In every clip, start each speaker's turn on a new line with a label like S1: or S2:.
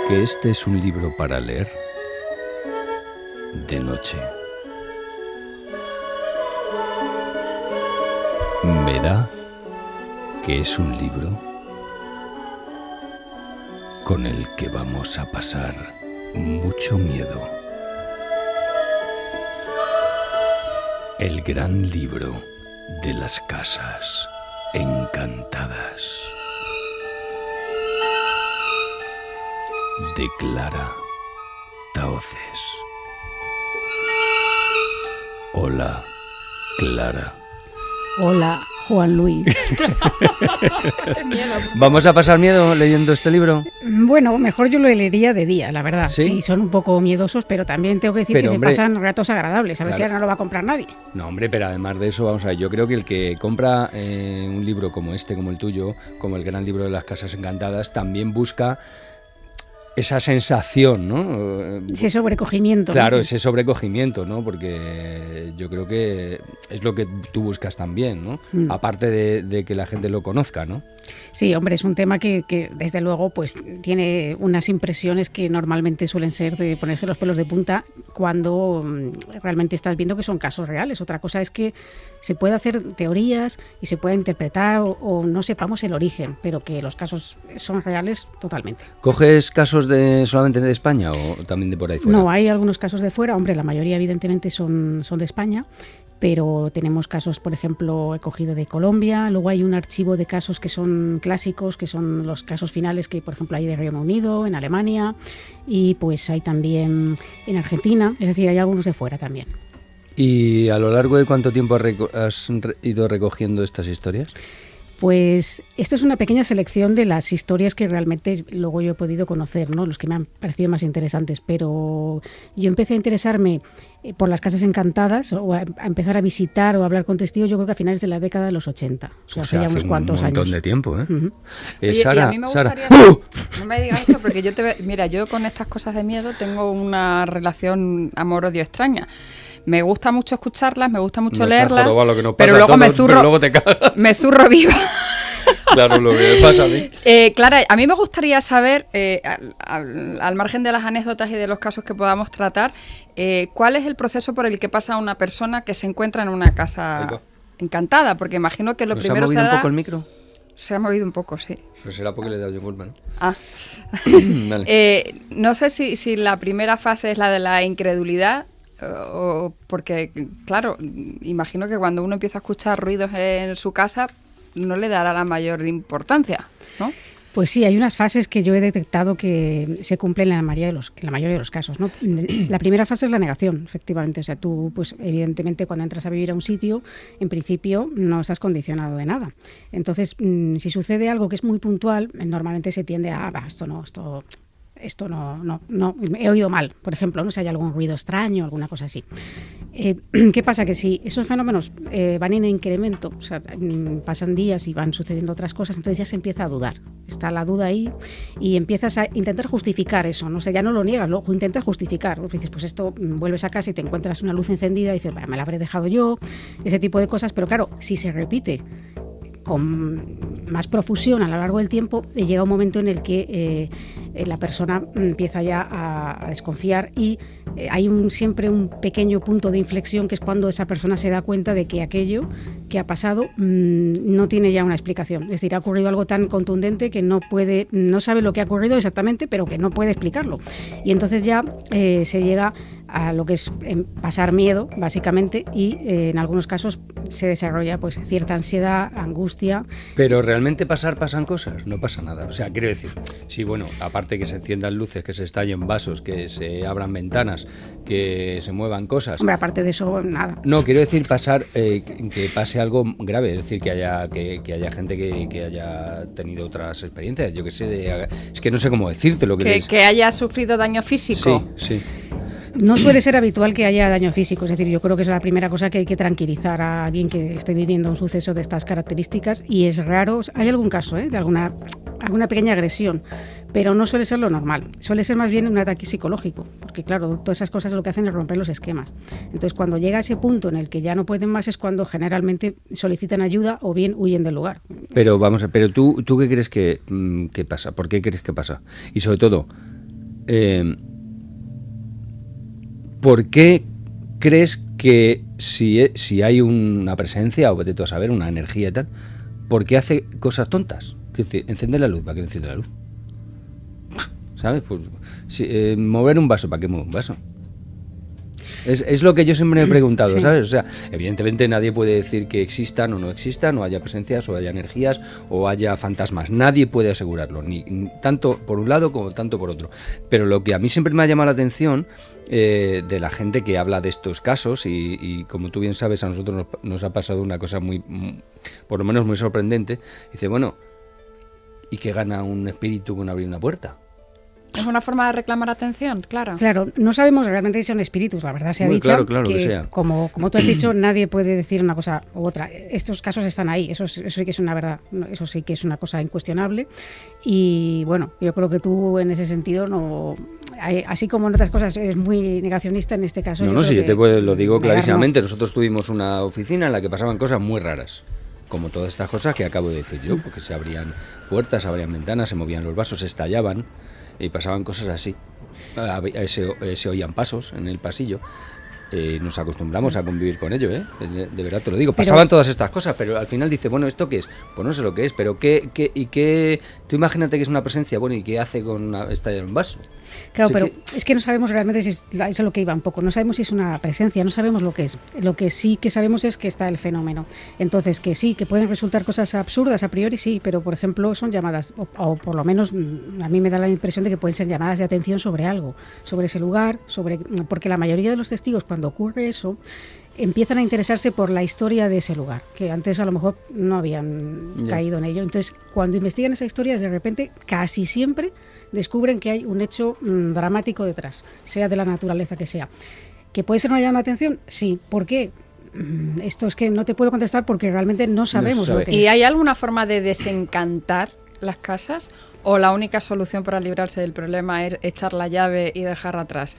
S1: que este es un libro para leer de noche. Me da que es un libro con el que vamos a pasar mucho miedo. El gran libro de las casas encantadas. De Clara Tahoces. Hola, Clara.
S2: Hola, Juan Luis.
S3: Qué miedo.
S1: ¿Vamos a pasar miedo leyendo este libro?
S2: Bueno, mejor yo lo leería de día, la verdad.
S1: ¿Sí?
S2: Sí, son un poco miedosos, pero también tengo que decir que
S1: hombre,
S2: se pasan ratos agradables. A ver
S1: claro.
S2: si ahora no lo va a comprar nadie.
S1: No, hombre, pero además de eso, vamos a ver, yo creo que el que compra un libro como este, como el tuyo, como el gran libro de las casas encantadas, también busca esa sensación, ¿no?
S2: Ese sobrecogimiento.
S1: Claro,
S2: ¿no?
S1: ese sobrecogimiento, ¿no? Porque yo creo que es lo que tú buscas también, ¿no? Aparte de que la gente lo conozca, ¿no?
S2: Sí, hombre, es un tema que desde luego pues tiene unas impresiones que normalmente suelen ser de ponerse los pelos de punta cuando realmente estás viendo que son casos reales. Otra cosa es que se puede hacer teorías y se puede interpretar o no sepamos el origen, pero que los casos son reales totalmente.
S1: ¿Coges casos solamente de España o también de por ahí fuera?
S2: No, hay algunos casos de fuera, hombre, la mayoría evidentemente son de España, pero tenemos casos, por ejemplo, he cogido de Colombia, luego hay un archivo de casos que son clásicos, que son los casos finales que, por ejemplo, hay de Reino Unido, en Alemania, y pues hay también en Argentina, es decir, hay algunos de fuera también.
S1: ¿Y a lo largo de cuánto tiempo has ido recogiendo estas historias?
S2: Pues esto es una pequeña selección de las historias que realmente luego yo he podido conocer, ¿no? Los que me han parecido más interesantes, pero yo empecé a interesarme por las casas encantadas o a empezar a visitar o a hablar con testigos, yo creo que a finales de la década de los 80, o sea hace ya unos cuantos años.
S1: Un montón de tiempo, ¿eh?
S2: Uh-huh.
S3: Oye,
S1: Sara,
S3: y a mí me
S1: Sara.
S3: gustaría... No me digas esto porque mira, yo con estas cosas de miedo tengo una relación amor-odio extraña. Me gusta mucho escucharlas, me gusta mucho leerlas, pero luego me zurro viva.
S1: Claro, lo que me pasa a mí.
S3: Clara, a mí me gustaría saber, al margen de las anécdotas y de los casos que podamos tratar, ¿cuál es el proceso por el que pasa una persona que se encuentra en una casa encantada? Porque imagino que lo primero será...
S1: ¿Se ha movido un poco el micro?
S3: Se ha movido un poco, sí.
S1: Pero será porque le he dado yo culpa, ¿no?
S3: Ah.
S1: Vale.
S3: No sé si la primera fase es la de la incredulidad, o porque, claro, imagino que cuando uno empieza a escuchar ruidos en su casa no le dará la mayor importancia, ¿no?
S2: Pues sí, hay unas fases que yo he detectado que se cumplen en la mayoría de los casos, ¿no? La primera fase es la negación, efectivamente. O sea, tú, pues evidentemente, cuando entras a vivir a un sitio, en principio no estás condicionado de nada. Entonces, si sucede algo que es muy puntual, normalmente se tiende a, esto no, he oído mal, por ejemplo, no sé, hay algún ruido extraño, alguna cosa así. ¿Qué pasa? Que si esos fenómenos van en incremento, o sea, pasan días y van sucediendo otras cosas, entonces ya se empieza a dudar. Está la duda ahí y empiezas a intentar justificar eso, no sé, ya no lo niegas, lo intentas justificar. Dices, pues esto, vuelves a casa y te encuentras una luz encendida y dices, me la habré dejado yo, ese tipo de cosas, pero claro, si se repite con más profusión a lo largo del tiempo, llega un momento en el que la persona empieza ya a desconfiar y hay siempre un pequeño punto de inflexión que es cuando esa persona se da cuenta de que aquello que ha pasado no tiene ya una explicación. Es decir, ha ocurrido algo tan contundente que no sabe lo que ha ocurrido exactamente, pero que no puede explicarlo. Y entonces ya se llega a lo que es pasar miedo, básicamente, y en algunos casos se desarrolla pues cierta ansiedad, angustia.
S1: Pero realmente pasan cosas, no pasa nada. O sea, quiero decir, sí, bueno, aparte que se enciendan luces, que se estallen vasos, que se abran ventanas, que se muevan cosas.
S2: Hombre, aparte de eso, nada.
S1: No, quiero decir que pase algo grave, es decir, que haya gente que haya tenido otras experiencias. Yo qué sé, es que no sé cómo decirte lo
S3: que haya sufrido daño físico.
S1: Sí.
S2: No suele ser habitual que haya daño físico, es decir, yo creo que es la primera cosa que hay que tranquilizar a alguien que esté viviendo un suceso de estas características y es raro, hay algún caso de alguna pequeña agresión, pero no suele ser lo normal, suele ser más bien un ataque psicológico, porque claro, todas esas cosas lo que hacen es romper los esquemas. Entonces cuando llega a ese punto en el que ya no pueden más es cuando generalmente solicitan ayuda o bien huyen del lugar.
S1: Pero vamos a ver, ¿tú qué crees que pasa? ¿Por qué crees que pasa? Y sobre todo, ¿por qué crees que si hay una presencia, o vete tú a saber, una energía y tal, ¿por qué hace cosas tontas? Es decir, encender la luz, ¿para qué enciende la luz? ¿Sabes? Pues mover un vaso, ¿para qué mueve un vaso? Es lo que yo siempre me he preguntado, sí. ¿Sabes? O sea, evidentemente nadie puede decir que existan o no existan, o haya presencias, o haya energías, o haya fantasmas. Nadie puede asegurarlo, ni tanto por un lado como tanto por otro. Pero lo que a mí siempre me ha llamado la atención de la gente que habla de estos casos, y como tú bien sabes, a nosotros nos ha pasado una cosa por lo menos muy sorprendente. Dice, bueno, ¿y qué gana un espíritu con abrir una puerta?
S3: Es una forma de reclamar atención, claro.
S2: Claro, no sabemos realmente si son espíritus, la verdad se ha dicho
S1: claro, que sea.
S2: Como tú has dicho, nadie puede decir una cosa u otra. Estos casos están ahí, eso sí que es una verdad, eso sí que es una cosa incuestionable. Y bueno, yo creo que tú en ese sentido no, así como en otras cosas eres muy negacionista, en este caso.
S1: No, sí, yo te lo digo clarísimamente. Nosotros tuvimos una oficina en la que pasaban cosas muy raras, como todas estas cosas que acabo de decir yo, porque se abrían puertas, se abrían ventanas, se movían los vasos, se estallaban. Y pasaban cosas así. Se oían pasos en el pasillo. Nos acostumbramos a convivir con ello, ¿eh? De verdad te lo digo. Pasaban todas estas cosas, pero al final dice, bueno, ¿esto qué es? Pues no sé lo que es, pero ¿qué? Tú imagínate que es una presencia, bueno, ¿y qué hace con estallar un vaso?
S2: Claro, pero es que no sabemos realmente si es lo que iba un poco. No sabemos si es una presencia, no sabemos lo que es. Lo que sí que sabemos es que está el fenómeno. Entonces, que sí, que pueden resultar cosas absurdas a priori, sí, pero por ejemplo son llamadas, o por lo menos a mí me da la impresión de que pueden ser llamadas de atención sobre algo, sobre ese lugar, porque la mayoría de los testigos cuando ocurre eso empiezan a interesarse por la historia de ese lugar, que antes a lo mejor no habían caído en ello. Entonces, cuando investigan esa historia, de repente, casi siempre descubren que hay un hecho dramático detrás, sea de la naturaleza que sea. ¿Que puede ser una llamada de atención? Sí. ¿Por qué? Esto es que no te puedo contestar porque realmente no sabemos lo que es.
S3: ¿Y hay alguna forma de desencantar las casas? ¿O la única solución para librarse del problema es echar la llave y dejar atrás?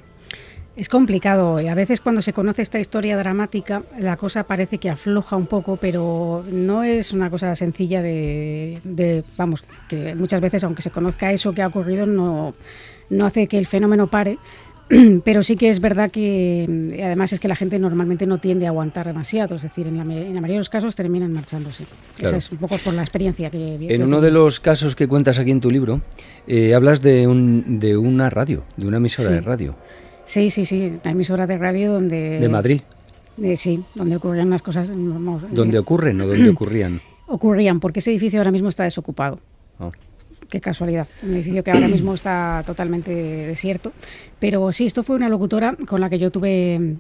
S2: Es complicado y a veces cuando se conoce esta historia dramática la cosa parece que afloja un poco, pero no es una cosa sencilla vamos, que muchas veces aunque se conozca eso que ha ocurrido no hace que el fenómeno pare, pero sí que es verdad que además es que la gente normalmente no tiende a aguantar demasiado, es decir, en la mayoría de los casos terminan marchándose. Claro. Esa es un poco por la experiencia que
S1: en uno de los casos que cuentas aquí en tu libro hablas de una radio, de una emisora de radio.
S2: Sí, la emisora de radio donde...
S1: ¿De Madrid?
S2: Sí, donde ocurrían las cosas...
S1: ¿Dónde ocurren o dónde ocurrían?
S2: Ocurrían, porque ese edificio ahora mismo está desocupado. Oh. Qué casualidad, un edificio que ahora mismo está totalmente desierto. Pero sí, esto fue una locutora con la que yo tuve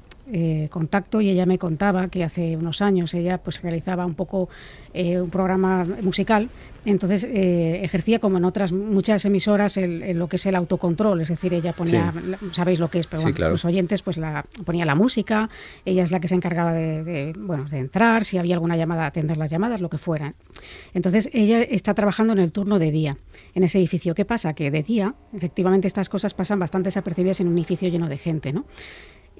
S2: contacto y ella me contaba que hace unos años ella pues realizaba un poco un programa musical, entonces ejercía como en otras muchas emisoras lo que es el autocontrol, es decir, ella ponía, sabéis lo que es, pero bueno, claro. Los oyentes pues ponía la música, ella es la que se encargaba de entrar, si había alguna llamada, atender las llamadas, lo que fuera. Entonces ella está trabajando en el turno de día en ese edificio. ¿Qué pasa? Que de día, efectivamente, estas cosas pasan bastante desapercibidas en un edificio lleno de gente, ¿no?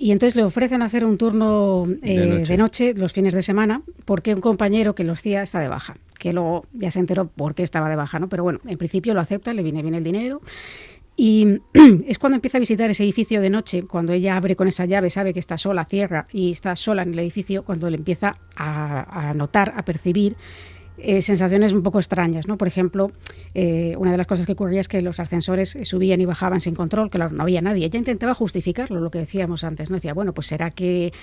S2: Y entonces le ofrecen hacer un turno de noche los fines de semana porque un compañero que lo hacía está de baja, que luego ya se enteró por qué estaba de baja, ¿no? Pero bueno, en principio lo acepta, le viene bien el dinero. Y es cuando empieza a visitar ese edificio de noche, cuando ella abre con esa llave, sabe que está sola, cierra y está sola en el edificio, cuando le empieza a notar, a percibir sensaciones un poco extrañas, ¿no? Por ejemplo, una de las cosas que ocurría es que los ascensores subían y bajaban sin control, que claro, no había nadie. Ella intentaba justificarlo, lo que decíamos antes, ¿no? Decía, bueno, pues será que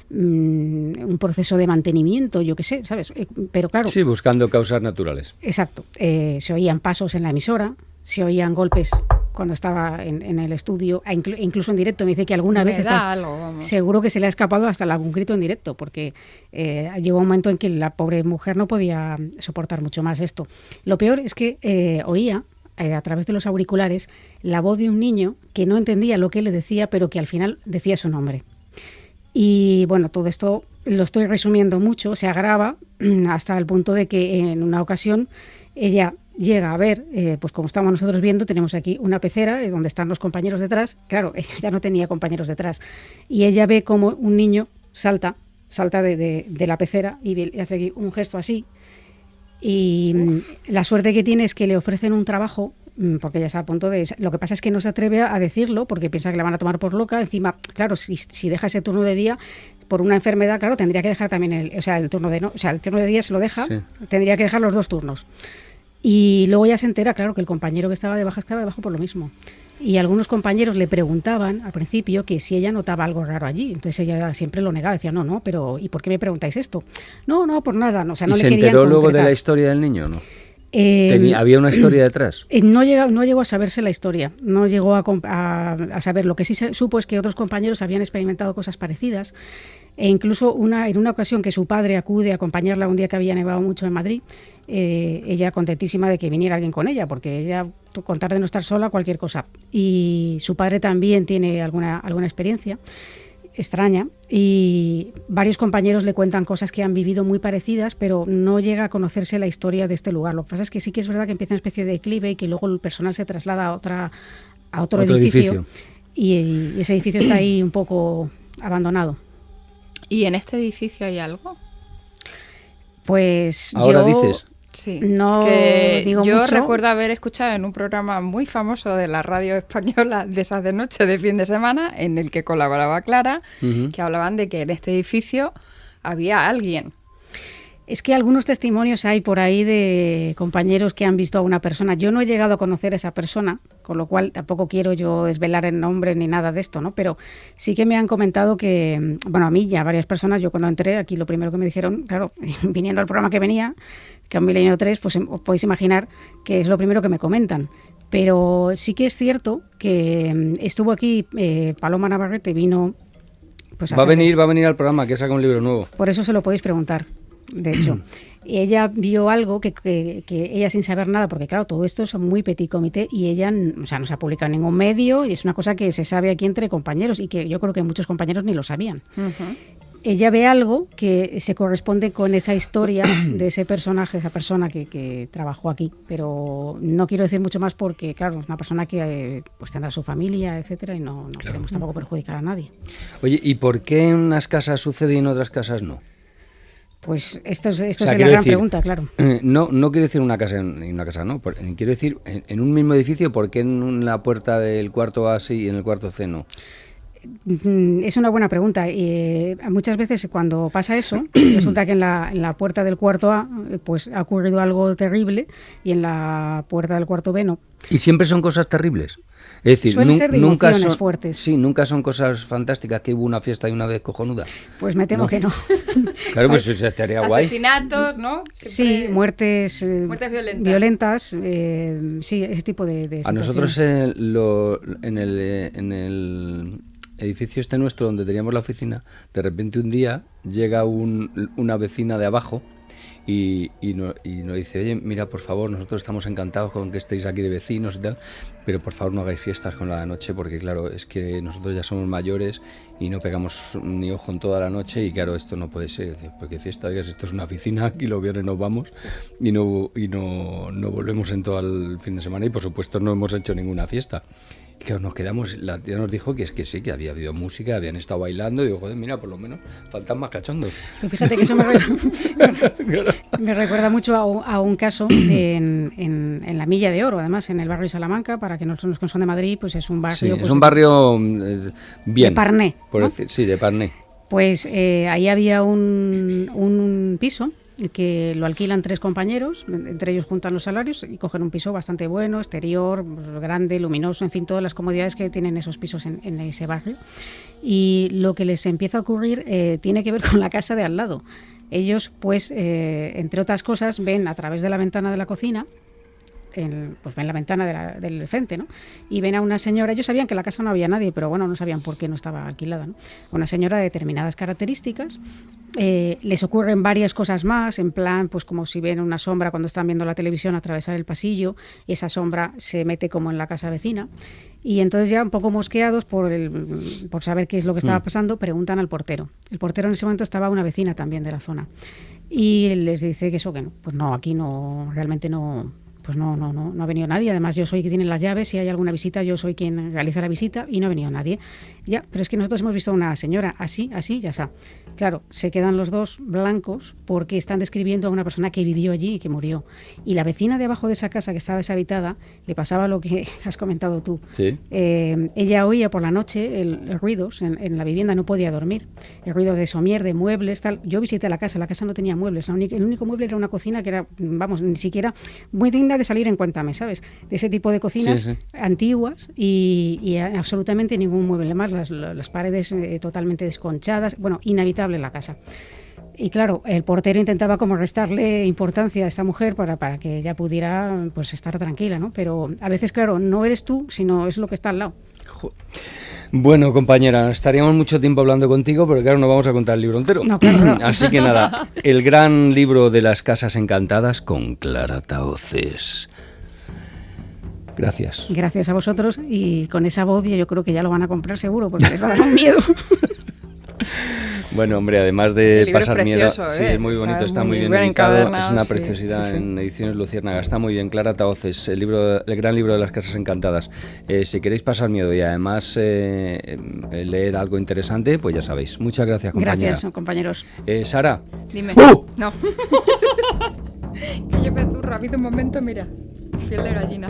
S2: un proceso de mantenimiento, yo qué sé, ¿sabes? Pero claro...
S1: Sí, buscando causas naturales.
S2: Exacto. Se oían pasos en la emisora, se oían golpes cuando estaba en el estudio, incluso en directo. Me dice que alguna vez seguro que se le ha escapado hasta algún grito en directo, porque llegó un momento en que la pobre mujer no podía soportar mucho más esto. Lo peor es que oía a través de los auriculares la voz de un niño que no entendía lo que le decía, pero que al final decía su nombre. Y bueno, todo esto lo estoy resumiendo mucho, se agrava hasta el punto de que en una ocasión ella llega a ver, pues como estamos nosotros viendo, tenemos aquí una pecera donde están los compañeros detrás. Claro, ella ya no tenía compañeros detrás. Y ella ve como un niño salta de la pecera y hace aquí un gesto así. Y la suerte que tiene es que le ofrecen un trabajo porque ella está a punto de... Lo que pasa es que no se atreve a decirlo porque piensa que la van a tomar por loca. Encima, claro, si deja ese turno de día por una enfermedad, claro, tendría que dejar también el turno de el turno de día se lo deja, sí. Tendría que dejar los 2 turnos. Y luego ya se entera, claro, que el compañero que estaba de baja por lo mismo. Y algunos compañeros le preguntaban al principio que si ella notaba algo raro allí. Entonces ella siempre lo negaba, decía, no, pero ¿y por qué me preguntáis esto? No, por nada. O sea, no
S1: ¿Y
S2: le
S1: se enteró luego de la historia del niño o no? ¿Había una historia detrás?
S2: No llegó a saberse la historia, no llegó a saber. Lo que sí se supo es que otros compañeros habían experimentado cosas parecidas, e incluso en una ocasión que su padre acude a acompañarla un día que había nevado mucho en Madrid, ella contentísima de que viniera alguien con ella, porque ella, con tal de no estar sola, cualquier cosa. Y su padre también tiene alguna experiencia extraña, y varios compañeros le cuentan cosas que han vivido muy parecidas, pero no llega a conocerse la historia de este lugar. Lo que pasa es que sí que es verdad que empieza una especie de declive y que luego el personal se traslada a otro edificio. Y ese edificio está ahí un poco abandonado.
S3: ¿Y en este edificio hay algo?
S2: Pues
S1: ahora dices.
S3: Sí,
S2: no digo
S3: yo
S2: mucho.
S3: Recuerdo haber escuchado en un programa muy famoso de la radio española de esas de noche de fin de semana, en el que colaboraba Clara, que hablaban de que en este edificio había alguien.
S2: Es que algunos testimonios hay por ahí de compañeros que han visto a una persona. Yo no he llegado a conocer a esa persona, con lo cual tampoco quiero yo desvelar el nombre ni nada de esto, ¿no? Pero sí que me han comentado que, bueno, a mí y a varias personas, yo cuando entré aquí lo primero que me dijeron, claro, viniendo al programa que venía, que es Milenio 3, pues os podéis imaginar que es lo primero que me comentan. Pero sí que es cierto que estuvo aquí Paloma Navarrete, vino... Pues
S1: va a venir al programa, que saca un libro nuevo.
S2: Por eso se lo podéis preguntar. De hecho, ella vio algo que ella sin saber nada, porque claro, todo esto es muy petit comité y ella, o sea, no se ha publicado en ningún medio y es una cosa que se sabe aquí entre compañeros y que yo creo que muchos compañeros ni lo sabían. Ella ve algo que se corresponde con esa historia de ese personaje, esa persona que trabajó aquí, pero no quiero decir mucho más porque, claro, es una persona que pues tendrá su familia, etcétera, y no queremos tampoco perjudicar a nadie.
S1: Oye, ¿y por qué en unas casas sucede y en otras casas no?
S2: Pues esto es la gran pregunta, claro.
S1: No quiero decir una casa en una casa, no. Quiero decir, en un mismo edificio, ¿por qué en la puerta del cuarto A sí y en el cuarto C no?
S2: Es una buena pregunta. Muchas veces cuando pasa eso, resulta que en la puerta del cuarto A pues ha ocurrido algo terrible y en la puerta del cuarto B no.
S1: ¿Y siempre son cosas terribles? Es decir,
S2: suelen ser
S1: nunca
S2: son fuertes.
S1: Sí, nunca son cosas fantásticas, que hubo una fiesta y una vez cojonuda.
S2: Pues me temo que no.
S1: Claro, pues eso estaría guay.
S3: Asesinatos, ¿no?
S2: Siempre... Sí, muertes violentas. Sí, ese tipo de situaciones.
S1: A nosotros en el edificio este nuestro, donde teníamos la oficina, de repente un día llega una vecina de abajo y nos dice, oye, mira, por favor, nosotros estamos encantados con que estéis aquí de vecinos y tal, pero por favor no hagáis fiestas con la noche, porque claro, es que nosotros ya somos mayores y no pegamos ni ojo en toda la noche y claro, esto no puede ser, porque fiesta, esto es una oficina, aquí los viernes nos vamos y no volvemos en todo el fin de semana y por supuesto no hemos hecho ninguna fiesta. Y claro, nos quedamos, la tía nos dijo que sí, que había habido música, habían estado bailando, y digo, joder, mira, por lo menos faltan más cachondos.
S2: Pues fíjate que eso me recuerda mucho a un caso en la Milla de Oro, además, en el barrio de Salamanca, para que no son los que son de Madrid, pues es un barrio...
S1: Sí,
S2: pues,
S1: es un barrio bien.
S2: De Parné,
S1: por
S2: ¿no?
S1: decir, sí, de Parné.
S2: Pues ahí había un piso que lo alquilan 3 compañeros, entre ellos juntan los salarios y cogen un piso bastante bueno, exterior, grande, luminoso, en fin, todas las comodidades que tienen esos pisos en ese barrio. Y lo que les empieza a ocurrir tiene que ver con la casa de al lado. Ellos, pues, entre otras cosas, ven a través de la ventana de la cocina, pues ven la ventana del frente, ¿no? Y ven a una señora, ellos sabían que en la casa no había nadie, pero bueno, no sabían por qué no estaba alquilada, ¿no? Una señora de determinadas características, les ocurren varias cosas más, en plan, pues como si ven una sombra cuando están viendo la televisión atravesar el pasillo, y esa sombra se mete como en la casa vecina, y entonces ya un poco mosqueados por saber qué es lo que estaba pasando, preguntan al portero. El portero en ese momento estaba una vecina también de la zona, y les dice que eso, que no, pues no, aquí no, realmente no... Pues no ha venido nadie. Además, yo soy quien tiene las llaves. Si hay alguna visita, yo soy quien realiza la visita y no ha venido nadie. Ya, pero es que nosotros hemos visto a una señora así, ya está. Claro, se quedan los dos blancos porque están describiendo a una persona que vivió allí y que murió. Y la vecina de abajo de esa casa que estaba deshabitada le pasaba lo que has comentado tú.
S1: Sí.
S2: Ella oía por la noche el ruidos en la vivienda, no podía dormir. El ruido de somier, de muebles, tal. Yo visité la casa no tenía muebles. El único mueble era una cocina que era, vamos, ni siquiera muy digna de salir en Cuéntame, ¿sabes? De ese tipo de cocinas antiguas y absolutamente ningún mueble más. Las paredes totalmente desconchadas. Bueno, inhabitable la casa. Y claro, el portero intentaba como restarle importancia a esta mujer para que ella pudiera pues estar tranquila, ¿no? Pero a veces, claro, no eres tú, sino es lo que está al lado.
S1: Bueno, compañera, estaríamos mucho tiempo hablando contigo, pero claro, no vamos a contar el libro entero.
S2: No, claro, no.
S1: Así que nada, el gran libro de las casas encantadas con Clara Tahoces. Gracias.
S2: Gracias a vosotros y con esa voz yo creo que ya lo van a comprar seguro porque les va a dar un miedo.
S1: Bueno, hombre, además de pasar
S3: precioso,
S1: miedo, sí, es muy bonito, está muy bien editado, es una preciosidad en Ediciones Luciérnaga, está muy bien. Clara Tahoces, el gran libro de las casas encantadas. Si queréis pasar miedo y además leer algo interesante, pues ya sabéis. Muchas gracias, compañera.
S2: Gracias, compañeros.
S1: Sara.
S3: Dime. No. Que yo me turro, ha habido un momento, mira, piel de gallina.